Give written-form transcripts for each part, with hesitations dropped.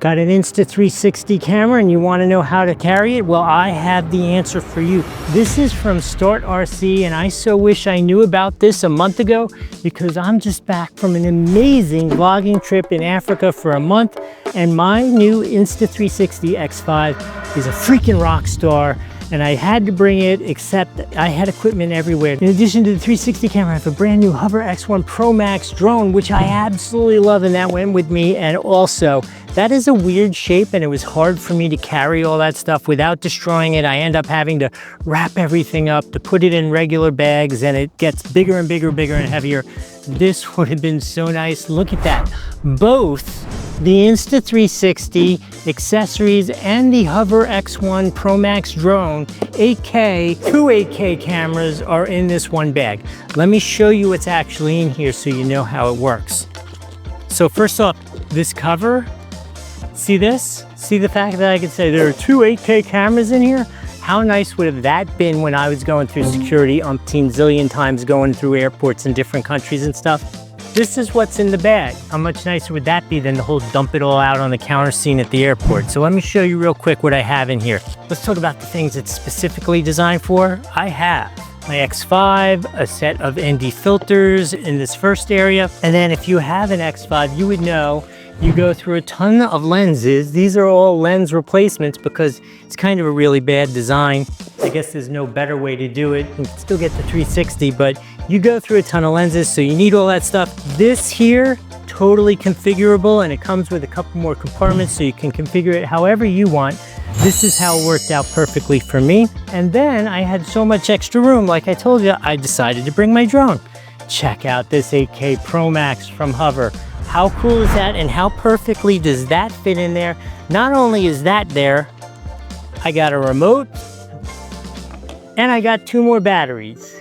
Got an Insta360 camera and you want to know how to carry it? Well, I have the answer for you. This is from Start RC, and I so wish I knew about this a month ago because I'm just back from an amazing vlogging trip in Africa for a month, and my new Insta360 X5 is a freaking rock star. And I had to bring it, except I had equipment everywhere. In addition to the 360 camera, I have a brand new Hover X1 Pro Max drone, which I absolutely love, and that went with me. And also, that is a weird shape, and it was hard for me to carry all that stuff without destroying it. I end up having to wrap everything up, to put it in regular bags, and it gets bigger and bigger and heavier. This would have been so nice. Look at that. Both the Insta360 accessories and the Hover X1 Pro Max drone 8K, two 8K cameras are in this one bag. Let me show you what's actually in here so you know how it works. So first off, this cover, see this? See the fact that I can say there are two 8K cameras in here? How nice would have that been when I was going through security umpteen zillion times, going through airports in different countries and stuff? This is what's in the bag. How much nicer would that be than the whole dump it all out on the counter scene at the airport? So let me show you real quick what I have in here. Let's talk about the things it's specifically designed for. I have my X5, a set of ND filters in this first area. And then if you have an X5, you would know you go through a ton of lenses. These are all lens replacements because it's kind of a really bad design. I guess there's no better way to do it. You can still get the 360, but you go through a ton of lenses, so you need all that stuff. This here, totally configurable, and it comes with a couple more compartments so you can configure it however you want. This is how it worked out perfectly for me. And then I had so much extra room, like I told you, I decided to bring my drone. Check out this 8K Pro Max from Hover. How cool is that, and how perfectly does that fit in there? Not only is that there, I got a remote, and I got two more batteries,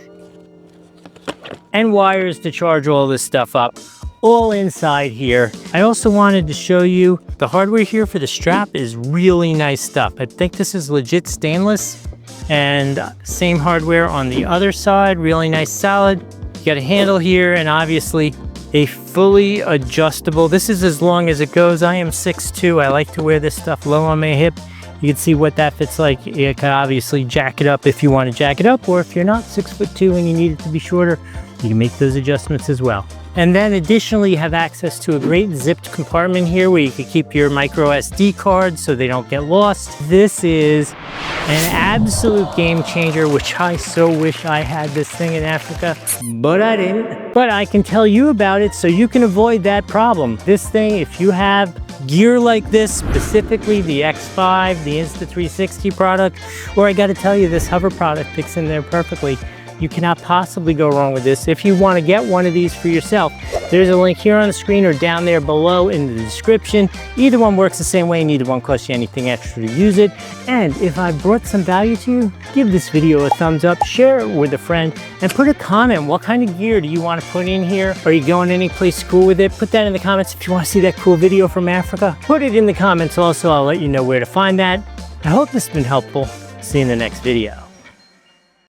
and wires to charge all this stuff up, all inside here. I also wanted to show you the hardware here for the strap is really nice stuff. I think this is legit stainless, and same hardware on the other side, really nice solid. You got a handle here, and obviously a fully adjustable. This is as long as it goes. I am 6'2". I like to wear this stuff low on my hip. You can see what that fits like. You can obviously jack it up if you want to jack it up, or if you're not 6'2" and you need it to be shorter, you can make those adjustments as well. And then additionally, you have access to a great zipped compartment here where you can keep your micro SD cards so they don't get lost. This is an absolute game changer, which I so wish I had this thing in Africa, but I didn't. But I can tell you about it so you can avoid that problem. This thing, if you have gear like this, specifically the X5, the Insta360 product, or I gotta tell you, this Hover product fits in there perfectly. You cannot possibly go wrong with this. If you want to get one of these for yourself, there's a link here on the screen or down there below in the description. Either one works the same way, neither one costs you anything extra to use it. And if I brought some value to you, give this video a thumbs up, share it with a friend, and put a comment. What kind of gear do you want to put in here? Are you going any place cool with it? Put that in the comments. If you want to see that cool video from Africa, put it in the comments also. I'll let you know where to find that. I hope this has been helpful. See you in the next video.